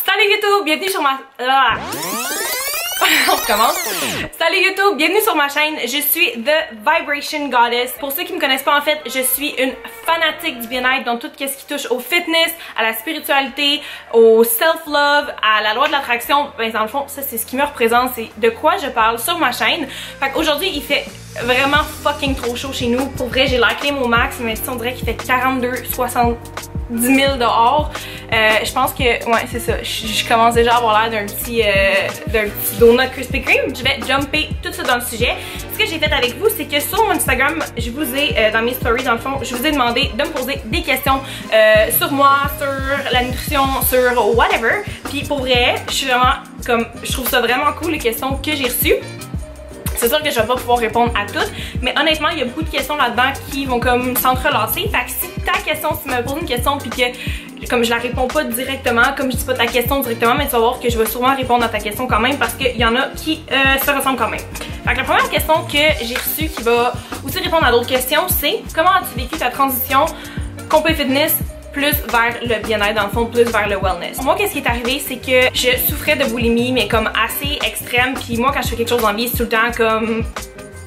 Salut YouTube, bienvenue sur ma... On recommence. Salut YouTube, bienvenue sur ma chaîne. Je suis The Vibration Goddess. Pour ceux qui me connaissent pas, en fait, je suis une fanatique du bien-être dans tout ce qui touche au fitness, à la spiritualité, au self-love, à la loi de l'attraction. Ben, dans le fond, ça c'est ce qui me représente, c'est de quoi je parle sur ma chaîne. Fait qu'aujourd'hui, il fait vraiment fucking trop chaud chez nous. Pour vrai, j'ai la clim au max, mais on dirait qu'il fait 42-70 000 dehors. Je pense que, ouais, c'est ça. Je commence déjà à avoir l'air d'un petit donut Krispy Kreme. Je vais jumper tout ça dans le sujet. Ce que j'ai fait avec vous, c'est que sur mon Instagram, je vous ai, dans mes stories, dans le fond, je vous ai demandé de me poser des questions sur moi, sur la nutrition, sur whatever. Puis pour vrai, je suis vraiment, comme, je trouve ça vraiment cool les questions que j'ai reçues. C'est sûr que je vais pas pouvoir répondre à toutes, mais honnêtement, il y a beaucoup de questions là-dedans qui vont comme s'entrelacer. Fait que si ta question, si tu me poses une question puis que comme je la réponds pas directement, comme je dis pas ta question directement, mais tu vas voir que je vais sûrement répondre à ta question quand même parce qu'il y en a qui se ressemblent quand même. Fait que la première question que j'ai reçue qui va aussi répondre à d'autres questions, c'est comment as-tu vécu ta transition complet fitness plus vers le bien-être, dans le fond, plus vers le wellness. Moi, qu'est-ce qui est arrivé, c'est que je souffrais de boulimie, mais comme assez extrême. Puis moi, quand je fais quelque chose dans la vie, c'est tout le temps comme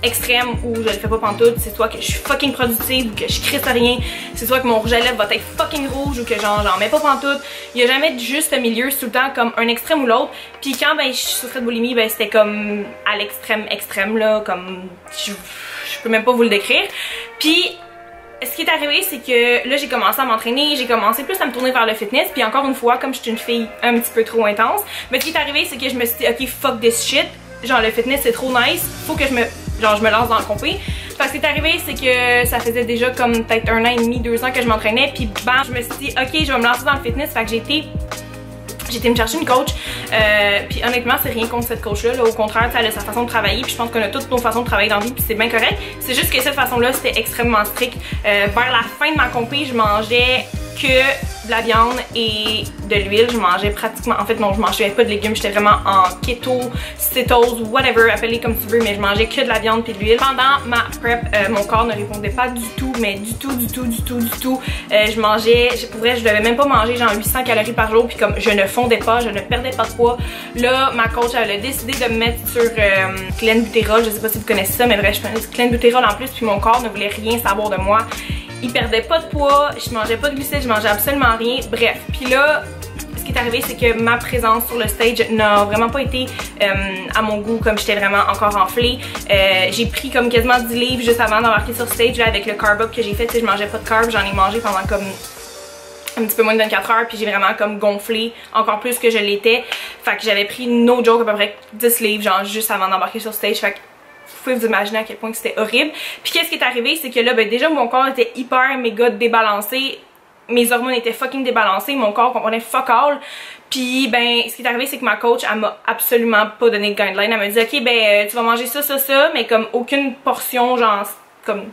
extrême ou je le fais pas pantoute. C'est soit que je suis fucking productive ou que je crisse rien. C'est soit que mon rouge à lèvres va être fucking rouge ou que genre j'en mets pas pantoute. Il y a jamais de juste milieu, c'est tout le temps comme un extrême ou l'autre. Puis quand ben je souffrais de boulimie, ben c'était comme à l'extrême extrême là, comme je peux même pas vous le décrire. Puis ce qui est arrivé, c'est que là j'ai commencé à m'entraîner, j'ai commencé plus à me tourner vers le fitness, puis encore une fois, comme je suis une fille un petit peu trop intense, mais ce qui est arrivé, c'est que je me suis dit, ok, fuck this shit, genre le fitness c'est trop nice, faut que je me lance dans le compé. Fait que ce qui est arrivé, c'est que ça faisait déjà comme peut-être 1 an et demi, 2 ans que je m'entraînais, puis bam, je me suis dit, ok, je vais me lancer dans le fitness, fait que j'ai été me chercher une coach, puis honnêtement c'est rien contre cette coach là, au contraire elle a sa façon de travailler, puis je pense qu'on a toutes nos façons de travailler dans la vie, puis c'est bien correct. C'est juste que cette façon là c'était extrêmement strict. Vers la fin de ma compé, je mangeais que de la viande et de l'huile. Je mangeais pratiquement, en fait non, je mangeais pas de légumes, j'étais vraiment en keto, cétose, whatever, appelez comme tu veux, mais je mangeais que de la viande puis de l'huile. Pendant ma prep, mon corps ne répondait pas du tout, mais du tout. Je mangeais, pour vrai, je devais même pas manger genre 800 calories par jour, puis comme je ne fondais pas, je ne perdais pas de poids. Là, ma coach, elle a décidé de me mettre sur clenbuterol, je sais pas si vous connaissez ça, mais bref, je prenais du clenbuterol en plus, puis mon corps ne voulait rien savoir de moi. Il perdait pas de poids, je mangeais pas de glucides, je mangeais absolument rien, bref. Puis là, ce qui est arrivé, c'est que ma présence sur le stage n'a vraiment pas été à mon goût, comme j'étais vraiment encore enflée. J'ai pris comme quasiment 10 livres juste avant d'embarquer sur stage là, avec le carb up que j'ai fait. Tu sais, je mangeais pas de carb, j'en ai mangé pendant comme un petit peu moins de 24 heures, puis j'ai vraiment comme gonflé encore plus que je l'étais. Fait que j'avais pris no joke à peu près 10 livres genre juste avant d'embarquer sur stage. Fait que vous pouvez vous imaginer à quel point c'était horrible. Puis qu'est-ce qui est arrivé, c'est que là, ben déjà mon corps était hyper méga débalancé. Mes hormones étaient fucking débalancées, mon corps comprenait fuck all. Puis ben, ce qui est arrivé, c'est que ma coach, elle m'a absolument pas donné de guideline. Elle m'a dit, ok, ben tu vas manger ça, mais comme aucune portion, genre, comme...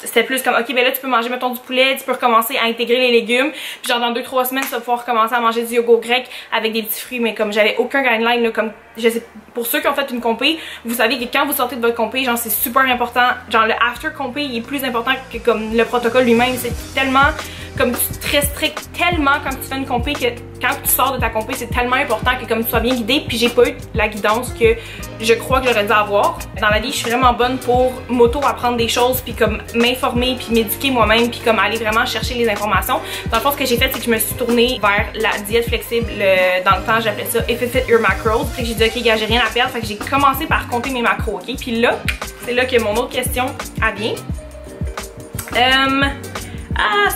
C'était plus comme, ok, ben là tu peux manger mettons du poulet, tu peux recommencer à intégrer les légumes, puis genre dans 2-3 semaines tu vas pouvoir recommencer à manger du yogourt grec avec des petits fruits, mais comme j'avais aucun guideline là, comme je sais, pour ceux qui ont fait une compé, vous savez que quand vous sortez de votre compé, genre c'est super important, genre le after compé il est plus important que comme le protocole lui-même, c'est tellement comme tu te restrictes tellement quand tu fais une compé que quand tu sors de ta compé c'est tellement important que comme tu sois bien guidé, puis j'ai pas eu la guidance que je crois que j'aurais dû avoir. Dans la vie je suis vraiment bonne pour m'auto-apprendre des choses puis comme m'informer puis m'éduquer moi-même puis comme aller vraiment chercher les informations. Dans le fond ce que j'ai fait c'est que je me suis tournée vers la diète flexible, dans le temps j'appelais ça If It Fit Your Macros. Fait que j'ai dit ok gars j'ai rien à perdre, fait que j'ai commencé par compter mes macros, ok? Puis là, c'est là que mon autre question vient.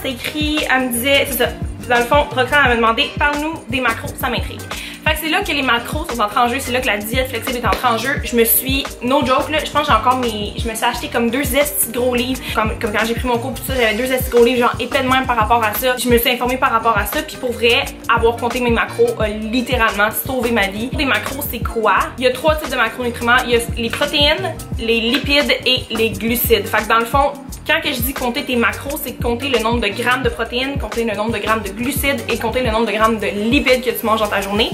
C'est écrit, elle me disait, c'est ça, dans le fond, Roxane elle m'a demandé, parle-nous des macros, ça m'intrigue. Fait que c'est là que les macros sont entrés en jeu, c'est là que la diète flexible est entrée en jeu. Je me suis, no joke là, je pense que j'ai encore je me suis acheté comme 2 estis de gros livres, comme quand j'ai pris mon cours tout ça, j'avais 2 estis de gros livres, genre épais de même par rapport à ça. Je me suis informée par rapport à ça, puis pour vrai, avoir compté mes macros a littéralement sauvé ma vie. Les macros c'est quoi? Il y a 3 types de macronutriments, il y a les protéines, les lipides et les glucides. Fait que dans le fond, quand que je dis compter tes macros, c'est compter le nombre de grammes de protéines, compter le nombre de grammes de glucides et compter le nombre de grammes de lipides que tu manges dans ta journée.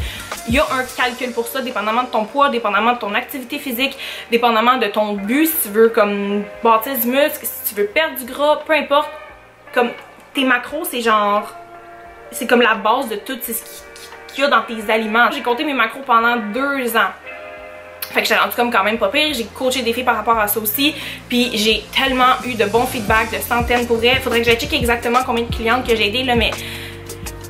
Il y a un calcul pour ça, dépendamment de ton poids, dépendamment de ton activité physique, dépendamment de ton but, si tu veux comme bâtir du muscle, si tu veux perdre du gras, peu importe. Comme tes macros, c'est genre, c'est comme la base de tout, c'est ce qui qu'il y a dans tes aliments. J'ai compté mes macros pendant 2 ans. Fait que j'étais rendue comme quand même pas pire. J'ai coaché des filles par rapport à ça aussi. Puis j'ai tellement eu de bons feedbacks, de centaines pour vrai. Faudrait que j'aille checker exactement combien de clientes que j'ai aidées là, mais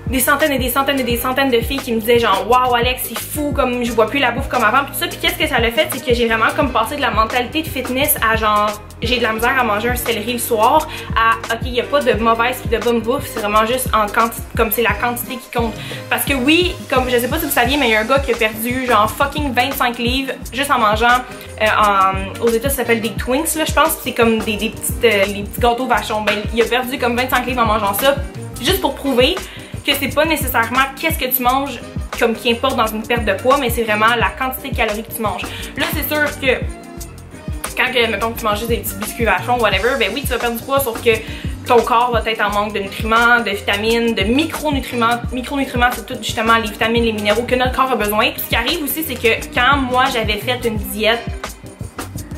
des centaines et des centaines et des centaines de filles qui me disaient genre waouh Alex c'est fou, comme je vois plus la bouffe comme avant puis tout ça. Puis qu'est-ce que ça l'a fait, c'est que j'ai vraiment comme passé de la mentalité de fitness à genre j'ai de la misère à manger un céleri le soir à ok il y a pas de mauvaise puis de bonne bouffe, c'est vraiment juste en quantité, comme c'est la quantité qui compte. Parce que oui, comme je sais pas si vous saviez mais il y a un gars qui a perdu genre fucking 25 livres juste en mangeant aux États ça s'appelle des Twinks là je pense, c'est comme des petites les petits gâteaux vachons. Ben il a perdu comme 25 livres en mangeant ça juste pour prouver que c'est pas nécessairement qu'est-ce que tu manges comme qui importe dans une perte de poids, mais c'est vraiment la quantité de calories que tu manges. Là, c'est sûr que quand, mettons, tu manges juste des petits biscuits vachons, whatever, ben oui, tu vas perdre du poids, sauf que ton corps va être en manque de nutriments, de vitamines, de micronutriments. Micronutriments, c'est tout justement les vitamines, les minéraux que notre corps a besoin. Puis ce qui arrive aussi, c'est que quand moi, j'avais fait une diète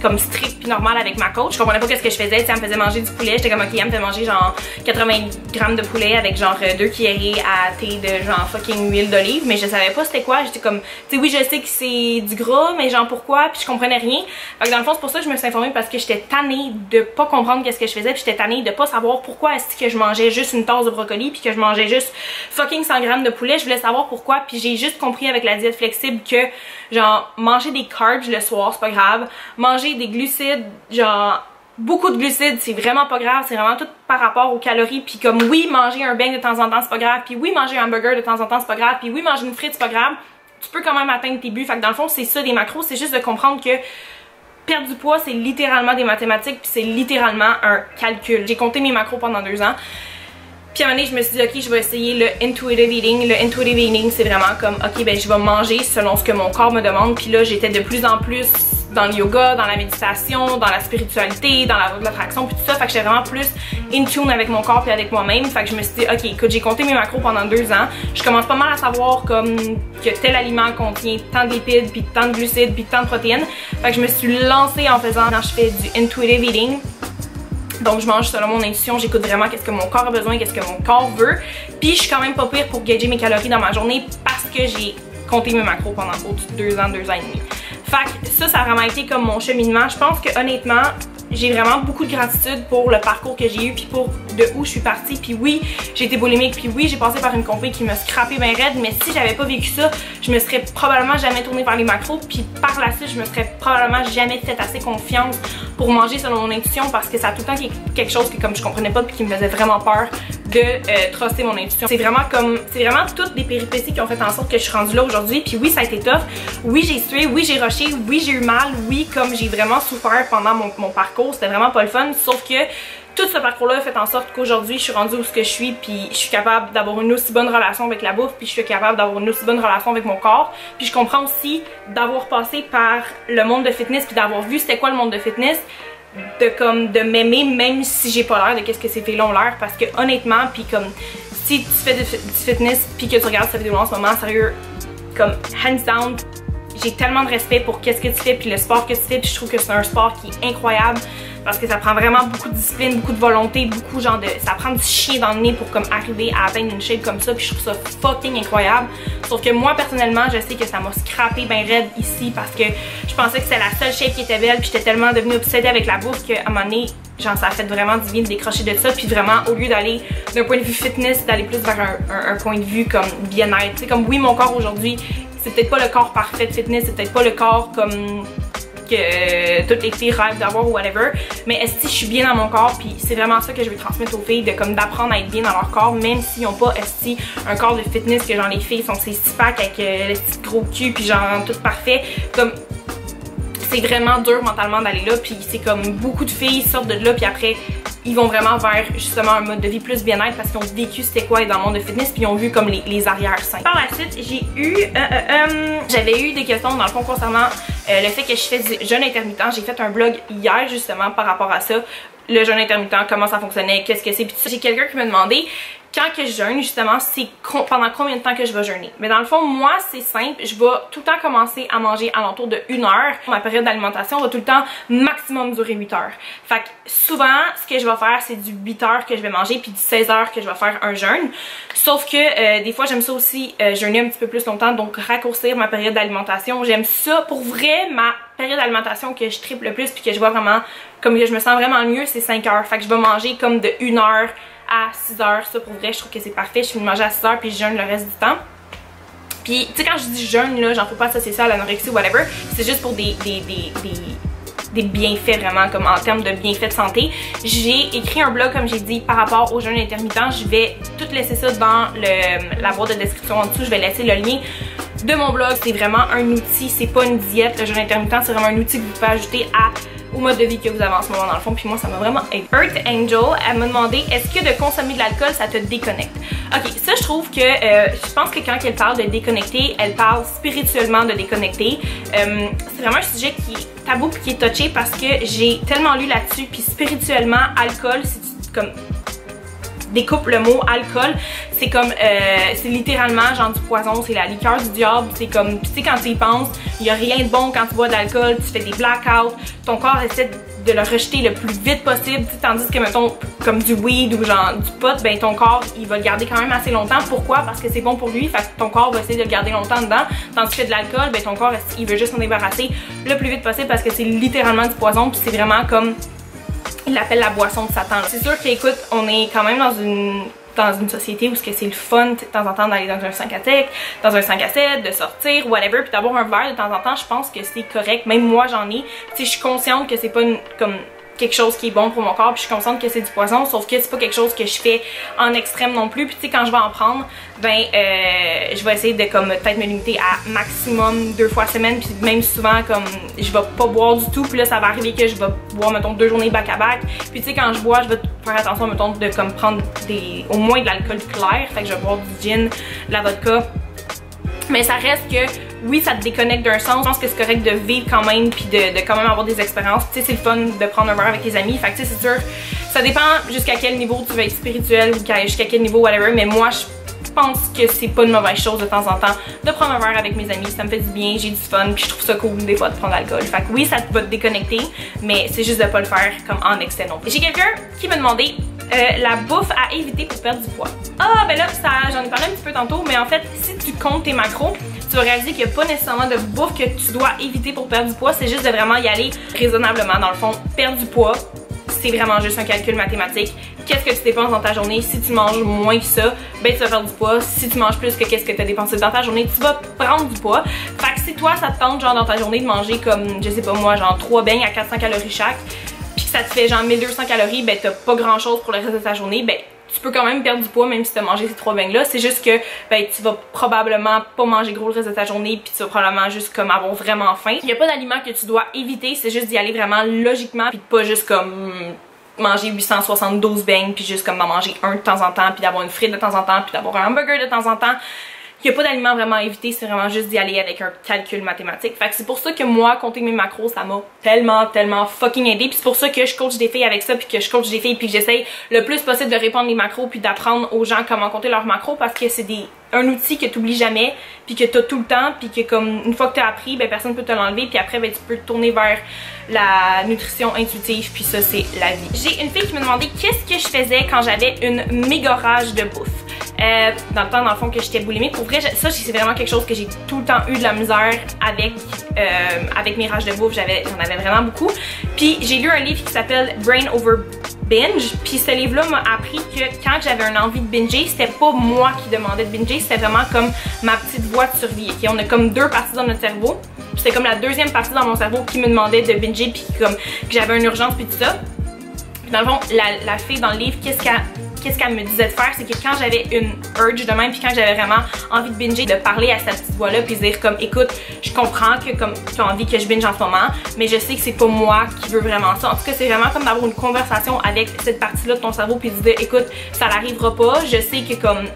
comme strict puis normal avec ma coach, je comprenais pas qu'est-ce que je faisais, tu sais, elle me faisait manger du poulet, j'étais comme ok, elle me fait manger genre 80 grammes de poulet avec genre 2 cuillerées à thé de genre fucking huile d'olive, mais je savais pas c'était quoi, j'étais comme, tu sais oui je sais que c'est du gras, mais genre pourquoi, puis je comprenais rien. Fait que dans le fond c'est pour ça que je me suis informée parce que j'étais tannée de pas comprendre qu'est-ce que je faisais, puis j'étais tannée de pas savoir pourquoi est-ce que je mangeais juste une tasse de brocoli puis que je mangeais juste fucking 100 grammes de poulet, je voulais savoir pourquoi, puis j'ai juste compris avec la diète flexible que genre manger des carbs le soir c'est pas grave, manger des glucides, genre beaucoup de glucides c'est vraiment pas grave, c'est vraiment tout par rapport aux calories, puis comme oui manger un beigne de temps en temps c'est pas grave, puis oui manger un hamburger de temps en temps c'est pas grave, puis oui manger une frite c'est pas grave, tu peux quand même atteindre tes buts. Fait que dans le fond c'est ça des macros, c'est juste de comprendre que perdre du poids c'est littéralement des mathématiques puis c'est littéralement un calcul. J'ai compté mes macros pendant 2 ans. Puis à un moment donné, je me suis dit, ok, je vais essayer le intuitive eating. Le intuitive eating, c'est vraiment comme, ok, ben je vais manger selon ce que mon corps me demande. Puis là, j'étais de plus en plus dans le yoga, dans la méditation, dans la spiritualité, dans la voie de l'attraction, puis tout ça. Fait que j'étais vraiment plus in tune avec mon corps puis avec moi-même. Fait que je me suis dit, ok, écoute, j'ai compté mes macros pendant 2 ans. Je commence pas mal à savoir comme que tel aliment contient tant de lipides, puis tant de glucides, puis tant de protéines. Fait que je me suis lancée en faisant, quand je fais du intuitive eating. Donc je mange selon mon intuition, j'écoute vraiment qu'est-ce que mon corps a besoin, qu'est-ce que mon corps veut. Puis je suis quand même pas pire pour gager mes calories dans ma journée parce que j'ai compté mes macros pendant au-dessus de 2 ans, 2 ans et demi. Fait que ça a vraiment été comme mon cheminement. Je pense que honnêtement, j'ai vraiment beaucoup de gratitude pour le parcours que j'ai eu puis pour de où je suis partie. Puis oui, j'ai été boulimique, puis oui, j'ai passé par une compé qui m'a scrappé bien raide, mais si j'avais pas vécu ça, je me serais probablement jamais tournée vers les macros, puis par la suite, je me serais probablement jamais fait assez confiance pour manger selon mon intuition parce que ça a tout le temps quelque chose que comme je comprenais pas puis qui me faisait vraiment peur de truster mon intuition. C'est vraiment toutes des péripéties qui ont fait en sorte que je suis rendue là aujourd'hui. Puis oui, ça a été tough. Oui, j'ai sué, oui, j'ai rushé, oui, j'ai eu mal, oui, comme j'ai vraiment souffert pendant mon parcours. C'était vraiment pas le fun. Sauf que tout ce parcours-là a fait en sorte qu'aujourd'hui, je suis rendue où ce que je suis, puis je suis capable d'avoir une aussi bonne relation avec la bouffe, puis je suis capable d'avoir une aussi bonne relation avec mon corps. Puis je comprends aussi d'avoir passé par le monde de fitness, puis d'avoir vu c'était quoi le monde de fitness, de m'aimer même si j'ai pas l'air de qu'est-ce que ces filles ont l'air, parce que honnêtement, puis comme si tu fais du fitness puis que tu regardes cette vidéo en ce moment, sérieux, comme hands down, j'ai tellement de respect pour qu'est-ce que tu fais puis le sport que tu fais, puis je trouve que c'est un sport qui est incroyable parce que ça prend vraiment beaucoup de discipline, beaucoup de volonté, beaucoup genre de, ça prend du chien dans le nez pour comme arriver à atteindre une shape comme ça, puis je trouve ça fucking incroyable. Sauf que moi personnellement, je sais que ça m'a scrappé ben raide ici parce que je pensais que c'était la seule shape qui était belle, puis j'étais tellement devenue obsédée avec la bouffe qu'à un moment donné, genre ça a fait vraiment du bien de décrocher de ça, puis vraiment au lieu d'aller d'un point de vue fitness, d'aller plus vers un point de vue comme bien-être. Tu sais, comme oui, mon corps aujourd'hui, c'est peut-être pas le corps parfait de fitness, c'est peut-être pas le corps comme que toutes les filles rêvent d'avoir ou whatever, mais est-ce que je suis bien dans mon corps, puis c'est vraiment ça que je veux transmettre aux filles, de comme d'apprendre à être bien dans leur corps, même s'ils n'ont pas un corps de fitness que genre les filles sont ces 6 packs avec le petit gros cul puis genre tout parfait, comme c'est vraiment dur mentalement d'aller là, puis c'est comme beaucoup de filles sortent de là puis après ils vont vraiment vers justement un mode de vie plus bien-être parce qu'ils ont vécu c'était quoi être dans le monde de fitness puis ils ont vu comme les arrière-scènes. Par la suite, j'avais eu des questions dans le fond concernant le fait que je fais du jeûne intermittent. J'ai fait un blog hier justement par rapport à ça, le jeûne intermittent, comment ça fonctionnait, qu'est-ce que c'est, puis j'ai quelqu'un qui m'a demandé quand que je jeûne, justement, c'est pendant combien de temps que je vais jeûner. Mais dans le fond, moi, c'est simple. Je vais tout le temps commencer à manger alentour de 1 heure. Ma période d'alimentation va tout le temps maximum durer 8 heures. Fait que souvent, ce que je vais faire, c'est du 8 heures que je vais manger, puis du 16 heures que je vais faire un jeûne. Sauf que des fois, j'aime ça aussi jeûner un petit peu plus longtemps, donc raccourcir ma période d'alimentation. J'aime ça. Pour vrai, ma période d'alimentation que je triple le plus, puis que je vois vraiment, comme que je me sens vraiment mieux, c'est 5 heures. Fait que je vais manger comme de 1 heure à 6 heures. Ça, pour vrai, je trouve que c'est parfait. Je finis de manger à 6 heures, puis je jeûne le reste du temps. Puis, tu sais, quand je dis jeûne, là, j'en peux pas associer ça à l'anorexie ou whatever. C'est juste pour des bienfaits vraiment, comme en termes de bienfaits de santé. J'ai écrit un blog, comme j'ai dit, par rapport au jeûne intermittent. Je vais tout laisser ça dans la boîte de description en dessous. Je vais laisser le lien de mon blog. C'est vraiment un outil, c'est pas une diète. Le jeûne intermittent, c'est vraiment un outil que vous pouvez ajouter au mode de vie que vous avez en ce moment dans le fond, puis moi ça m'a vraiment aidé. Earth Angel, elle m'a demandé est-ce que de consommer de l'alcool ça te déconnecte? Ok, ça je trouve que je pense que quand elle parle de déconnecter, elle parle spirituellement de déconnecter. C'est vraiment un sujet qui est tabou puis qui est touché parce que j'ai tellement lu là-dessus, puis spirituellement, alcool, c'est comme découpe le mot alcool, c'est comme c'est littéralement genre du poison, c'est la liqueur du diable, c'est comme, tu sais, quand tu y penses, il y a rien de bon quand tu bois de l'alcool, tu fais des blackouts, ton corps essaie de le rejeter le plus vite possible, tandis que mettons comme du weed ou genre du pot, ben ton corps il va le garder quand même assez longtemps. Pourquoi? Parce que c'est bon pour lui, fait que ton corps va essayer de le garder longtemps dedans, tandis que de l'alcool, ben ton corps il veut juste s'en débarrasser le plus vite possible parce que c'est littéralement du poison, puis c'est vraiment comme il l'appelle la boisson de Satan. C'est sûr qu'écoute, on est quand même dans une société où c'est le fun de temps en temps d'aller dans un 5 à 7, de sortir, whatever, puis d'avoir un verre de temps en temps, je pense que c'est correct. Même moi j'en ai. Tu sais, je suis consciente que c'est pas comme quelque chose qui est bon pour mon corps, puis je suis consciente que c'est du poison, sauf que c'est pas quelque chose que je fais en extrême non plus. Puis tu sais, quand je vais en prendre, ben je vais essayer de comme peut-être me limiter à maximum 2 fois semaine, puis même souvent comme je vais pas boire du tout, puis là ça va arriver que je vais boire mettons 2 journées back à back. Puis tu sais, quand je bois, je vais faire attention mettons de comme prendre au moins de l'alcool clair, fait que je vais boire du gin, de la vodka. Mais ça reste que, oui, ça te déconnecte d'un sens. Je pense que c'est correct de vivre quand même, puis de quand même avoir des expériences. Tu sais, c'est le fun de prendre un verre avec tes amis. Fait que tu sais, c'est sûr, ça dépend jusqu'à quel niveau tu veux être spirituel ou jusqu'à quel niveau, whatever. Mais moi, je pense que c'est pas une mauvaise chose de temps en temps de prendre un verre avec mes amis. Ça me fait du bien, j'ai du fun, puis je trouve ça cool des fois de prendre l'alcool. Fait que oui, ça va te déconnecter, mais c'est juste de pas le faire comme en excès non plus. J'ai quelqu'un qui m'a demandé la bouffe à éviter pour perdre du poids. Ah, ben là, j'en ai parlé un petit peu tantôt, mais en fait, si tu comptes tes macros, tu vas réaliser qu'il n'y a pas nécessairement de bouffe que tu dois éviter pour perdre du poids. C'est juste de vraiment y aller raisonnablement. Dans le fond, perdre du poids, c'est vraiment juste un calcul mathématique. Qu'est-ce que tu dépenses dans ta journée? Si tu manges moins que ça, ben tu vas perdre du poids. Si tu manges plus que qu'est-ce que tu as dépensé dans ta journée, tu vas prendre du poids. Fait que si toi, ça te tente genre dans ta journée de manger comme, je sais pas moi, genre 3 beignes à 400 calories chaque, puis que ça te fait genre 1200 calories, ben t'as pas grand chose pour le reste de ta journée, ben tu peux quand même perdre du poids même si tu as mangé ces 3 beignes là. C'est juste que ben tu vas probablement pas manger gros le reste de ta journée, puis tu vas probablement juste comme avoir vraiment faim. Il y a pas d'aliments que tu dois éviter, c'est juste d'y aller vraiment logiquement, puis pas juste comme manger 872 beignes puis juste comme d'en manger un de temps en temps, puis d'avoir une frite de temps en temps, puis d'avoir un hamburger de temps en temps. Il n'y a pas d'aliments vraiment à éviter, c'est vraiment juste d'y aller avec un calcul mathématique. Fait que c'est pour ça que moi, compter mes macros, ça m'a tellement fucking aidé. Puis c'est pour ça que je coach des filles avec ça, puis que je coach des filles, puis que j'essaye le plus possible de répondre les macros, puis d'apprendre aux gens comment compter leurs macros, parce que c'est un outil que tu oublies jamais, puis que tu as tout le temps, puis que comme une fois que tu as appris, ben personne peut te l'enlever, puis après ben tu peux te tourner vers la nutrition intuitive, puis ça c'est la vie. J'ai une fille qui me demandait qu'est-ce que je faisais quand j'avais une méga rage de bouffe. Dans le temps dans le fond que j'étais boulimique. Pour vrai, ça c'est vraiment quelque chose que j'ai tout le temps eu de la misère avec mes rages de bouffe. J'en avais vraiment beaucoup. Puis j'ai lu un livre qui s'appelle Brain Over Binge, puis ce livre-là m'a appris que quand j'avais une envie de binger, c'était pas moi qui demandais de binger, c'était vraiment comme ma petite voie de survie. Okay? On a comme 2 parties dans notre cerveau, c'était comme la 2e partie dans mon cerveau qui me demandait de binger, puis comme que j'avais une urgence, puis tout ça. Puis dans le fond, la fille dans le livre, qu'est-ce qu'elle me disait de faire, c'est que quand j'avais une urge de même, puis quand j'avais vraiment envie de binger, de parler à cette petite voix-là, puis dire comme, écoute, je comprends que comme tu as envie que je binge en ce moment, mais je sais que c'est pas moi qui veux vraiment ça. En tout cas, c'est vraiment comme d'avoir une conversation avec cette partie-là de ton cerveau, puis de dire, écoute, ça n'arrivera pas, je sais que comme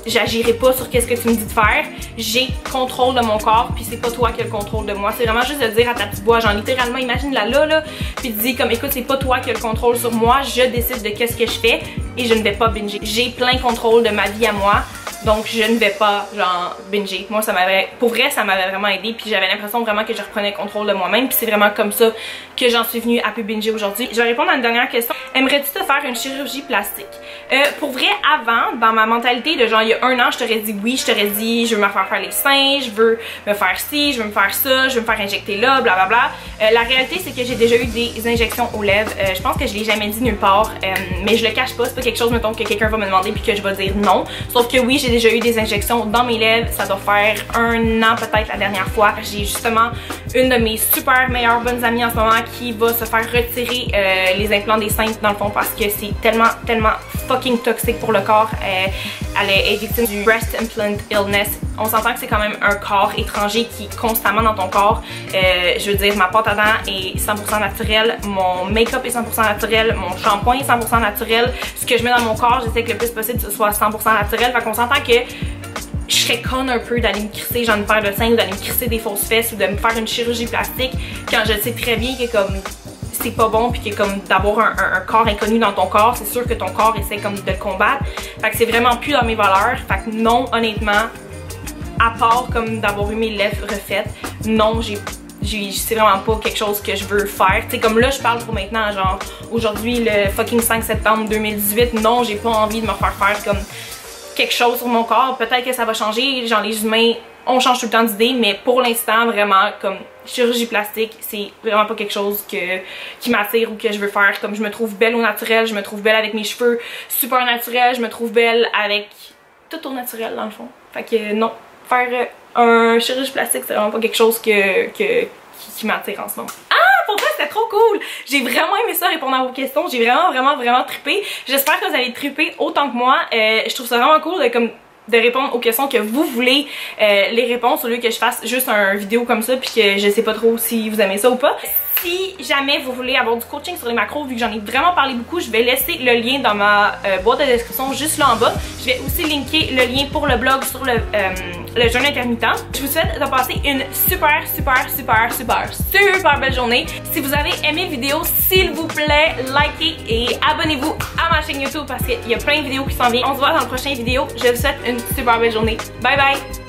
j'agirai pas sur qu'est-ce que tu me dis de faire, j'ai contrôle de mon corps, puis c'est pas toi qui as le contrôle de moi. C'est vraiment juste de dire à ta petite voix, genre littéralement imagine-la là, puis tu dis comme écoute, c'est pas toi qui as le contrôle sur moi, je décide de qu'est-ce que je fais, et je ne vais pas binger. J'ai plein contrôle de ma vie à moi. Donc je ne vais pas genre binger. Moi ça m'avait, pour vrai ça m'avait vraiment aidé, puis j'avais l'impression vraiment que je reprenais contrôle de moi-même, puis c'est vraiment comme ça que j'en suis venue à plus binger aujourd'hui. Je vais répondre à une dernière question. Aimerais-tu te faire une chirurgie plastique? Pour vrai, avant, dans ma mentalité de genre il y a un an, je t'aurais dit oui, je t'aurais dit je veux me faire les seins, je veux me faire ci, je veux me faire ça, je veux me faire injecter là, blablabla. La réalité c'est que j'ai déjà eu des injections aux lèvres. Je pense que je l'ai jamais dit nulle part, mais je le cache pas, c'est pas quelque chose mettons que quelqu'un va me demander puis que je vais dire non. Sauf que oui, j'ai déjà eu des injections dans mes lèvres, ça doit faire un an peut-être la dernière fois. J'ai justement une de mes super meilleures bonnes amies en ce moment qui va se faire retirer les implants des seins dans le fond parce que c'est tellement fucking toxique pour le corps. Elle est victime du breast implant illness. On s'entend que c'est quand même un corps étranger qui est constamment dans ton corps. Je veux dire, ma pâte à dents est 100% naturelle, mon make-up est 100% naturel, mon shampoing est 100% naturel. Ce que je mets dans mon corps, j'essaie que le plus possible ce soit 100% naturel. Fait qu'on s'entend que je serais conne un peu d'aller me crisser genre une paire de seins ou d'aller me crisser des fausses fesses ou de me faire une chirurgie plastique quand je sais très bien que comme c'est pas bon puis que comme d'avoir un corps inconnu dans ton corps, c'est sûr que ton corps essaie comme de le combattre. Fait que c'est vraiment plus dans mes valeurs. Fait que non, honnêtement, à part comme d'avoir eu mes lèvres refaites, non, c'est vraiment pas quelque chose que je veux faire. Tu sais, comme là, je parle pour maintenant, genre, aujourd'hui, le fucking 5 septembre 2018, non, j'ai pas envie de me faire comme quelque chose sur mon corps. Peut-être que ça va changer, genre, les humains, on change tout le temps d'idée, mais pour l'instant, vraiment, comme chirurgie plastique, c'est vraiment pas quelque chose qui m'attire ou que je veux faire. Comme je me trouve belle au naturel, je me trouve belle avec mes cheveux super naturels, je me trouve belle avec tout au naturel, dans le fond. Fait que non, faire un chirurgie plastique, c'est vraiment pas quelque chose qui m'attire en ce moment. Ah! Pour ça, c'était trop cool! J'ai vraiment aimé ça, répondre à vos questions. J'ai vraiment trippé. J'espère que vous allez tripper autant que moi. Je trouve ça vraiment cool de répondre aux questions que vous voulez les réponses au lieu que je fasse juste une vidéo comme ça puis que je sais pas trop si vous aimez ça ou pas. Si jamais vous voulez avoir du coaching sur les macros, vu que j'en ai vraiment parlé beaucoup, je vais laisser le lien dans ma boîte de description juste là en bas. Je vais aussi linker le lien pour le blog sur le jeûne intermittent. Je vous souhaite de passer une super belle journée. Si vous avez aimé la vidéo, s'il vous plaît, likez et abonnez-vous à ma chaîne YouTube parce qu'il y a plein de vidéos qui s'en viennent. On se voit dans la prochaine vidéo. Je vous souhaite une super belle journée. Bye bye!